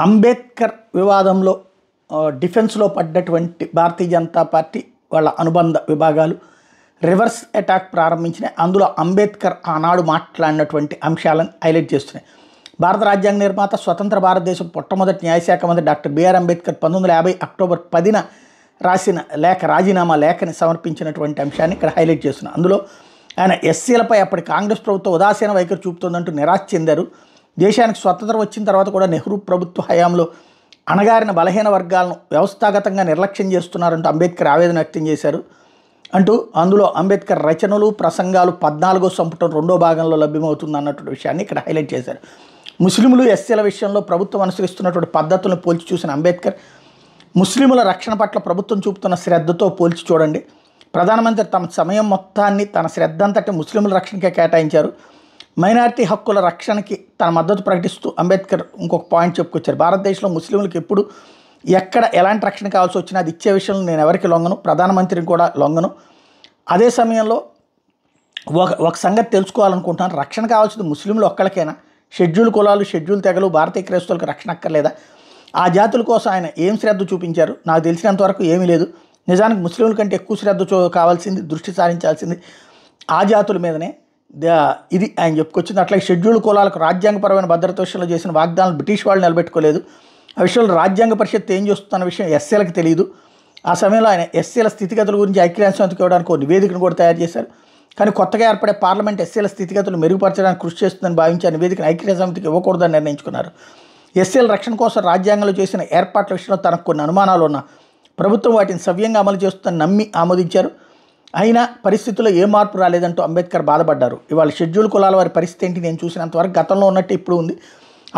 అంబేద్కర్ వివాదంలో డిఫెన్స్లో పడ్డటువంటి భారతీయ జనతా పార్టీ వాళ్ళ అనుబంధ విభాగాలు రివర్స్ అటాక్ ప్రారంభించిన అందులో అంబేద్కర్ ఆనాడు మాట్లాడినటువంటి అంశాలను హైలైట్ చేస్తున్నాయి. భారత రాజ్యాంగ నిర్మాత స్వతంత్ర భారతదేశం మొట్టమొదటి న్యాయశాఖ మంత్రి డాక్టర్ బిఆర్ అంబేద్కర్ 1950 అక్టోబర్ 10న రాసిన రాజీనామా లేఖని సమర్పించినటువంటి అంశాన్ని ఇక్కడ హైలైట్ చేస్తున్నారు. అందులో ఆయన ఎస్సీలపై అప్పటి కాంగ్రెస్ ప్రభుత్వం ఉదాసీన వైఖరి చూపుతోందంటూ నిరాశ చెందారు. దేశానికి స్వతంత్రం వచ్చిన తర్వాత కూడా నెహ్రూ ప్రభుత్వ హయాంలో అణగారిన బలహీన వర్గాలను వ్యవస్థాగతంగా నిర్లక్ష్యం చేస్తున్నారంటూ అంబేద్కర్ ఆవేదన వ్యక్తం చేశారు అంటూ అందులో అంబేద్కర్ రచనలు ప్రసంగాలు 14వ సంపుటం 2వ భాగంలో లభ్యమవుతుంది అన్నటువంటి విషయాన్ని ఇక్కడ హైలైట్ చేశారు. ముస్లింలు ఎస్సీల విషయంలో ప్రభుత్వం అనుసరిస్తున్నటువంటి పద్ధతులను పోల్చి చూసిన అంబేద్కర్ ముస్లింల రక్షణ పట్ల ప్రభుత్వం చూపుతున్న శ్రద్ధతో పోల్చి చూడండి. ప్రధానమంత్రి తమ సమయం మొత్తాన్ని తన శ్రద్ధ అంతటి ముస్లింల రక్షణకే కేటాయించారు. మైనారిటీ హక్కుల రక్షణకి తన మద్దతు ప్రకటిస్తూ అంబేద్కర్ ఇంకొక పాయింట్ చెప్పుకొచ్చారు. భారతదేశంలో ముస్లింలకు ఎప్పుడు ఎక్కడ ఎలాంటి రక్షణ కావాల్సి వచ్చినా అది ఇచ్చే విషయంలో నేను ఎవరికి లొంగను, ప్రధానమంత్రిని కూడా లొంగను. అదే సమయంలో ఒక సంగతి తెలుసుకోవాలనుకుంటున్నాను, రక్షణ కావాల్సింది ముస్లింలు ఒక్కళ్ళకైనా, షెడ్యూల్ కులాలు షెడ్యూల్ తెగలు భారతీయ క్రైస్తవులకు రక్షణ అక్కర్లేదా? ఆ జాతుల కోసం ఆయన ఏం శ్రద్ధ చూపించారు? నాకు తెలిసినంతవరకు ఏమీ లేదు. నిజానికి ముస్లింల కంటే ఎక్కువ శ్రద్ధ కావాల్సింది, దృష్టి సారించాల్సింది ఆ జాతుల మీదనే. ఇది ఆయన చెప్పుకొచ్చింది. అట్లాగే షెడ్యూల్ కులాలకు రాజ్యాంగపరమైన భద్రత విషయంలో చేసిన వాగ్దానాలు బ్రిటిష్ వాళ్ళు నిలబెట్టుకోలేదు. ఆ విషయంలో రాజ్యాంగ పరిషత్ ఏం చేస్తున్న విషయం ఎస్సీలకు తెలియదు. ఆ సమయంలో ఆయన ఎస్సీల స్థితిగతుల గురించి ఐక్యరాజ్య సమితికి ఇవ్వడానికి ఒక నివేదికను కూడా తయారు చేశారు. కానీ కొత్తగా ఏర్పడే పార్లమెంట్ ఎస్సీల స్థితిగతులు మెరుగుపరచడానికి కృషి చేస్తుందని భావించి ఆ నివేదికను ఐక్యరాజ్య సమితికి ఇవ్వకూడదని నిర్ణయించుకున్నారు. ఎస్సీల రక్షణ కోసం రాజ్యాంగంలో చేసిన ఏర్పాట్ల విషయంలో తనకు కొన్ని అనుమానాలు ఉన్నా ప్రభుత్వం వాటిని సవ్యంగా అమలు చేస్తుందని నమ్మి ఆమోదించారు. అయినా పరిస్థితుల్లో ఏ మార్పు రాలేదంటూ అంబేద్కర్ బాధపడ్డారు. ఇవాళ షెడ్యూల్ కులాల వారి పరిస్థితి ఏంటి నేను చూసినంతవరకు గతంలో ఉన్నట్టు ఇప్పుడు ఉంది.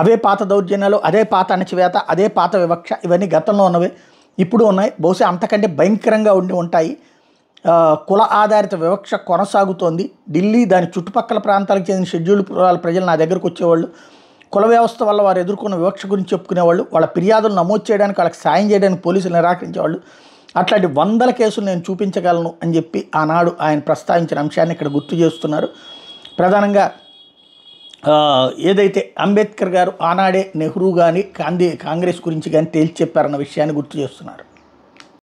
అవే పాత దౌర్జన్యాలు, అదే పాత అణచివేత, అదే పాత వివక్ష, ఇవన్నీ గతంలో ఉన్నవే ఇప్పుడు ఉన్నాయి. బహుశా అంతకంటే భయంకరంగా ఉంటాయి. కుల ఆధారిత వివక్ష కొనసాగుతోంది. ఢిల్లీ దాని చుట్టుపక్కల ప్రాంతాలకు చెందిన షెడ్యూల్ కులాల ప్రజలు నా దగ్గరకు వచ్చేవాళ్ళు, కుల వ్యవస్థ వల్ల వారు ఎదుర్కొన్న వివక్ష గురించి చెప్పుకునేవాళ్ళు, వాళ్ళ ఫిర్యాదులు నమోదు చేయడానికి వాళ్ళకి సాయం చేయడానికి పోలీసులు నిరాకరించేవాళ్ళు. అట్లాంటి 100 కేసులు నేను చూపించగలను అని చెప్పి ఆనాడు ఆయన ప్రస్తావించిన అంశాన్ని ఇక్కడ గుర్తు చేస్తున్నారు. ప్రధానంగా ఏదైతే అంబేద్కర్ గారు ఆనాడే నెహ్రూ కానీ కాంగ్రెస్ గురించి కానీ తేల్చి చెప్పారన్న విషయాన్ని గుర్తు చేస్తున్నారు.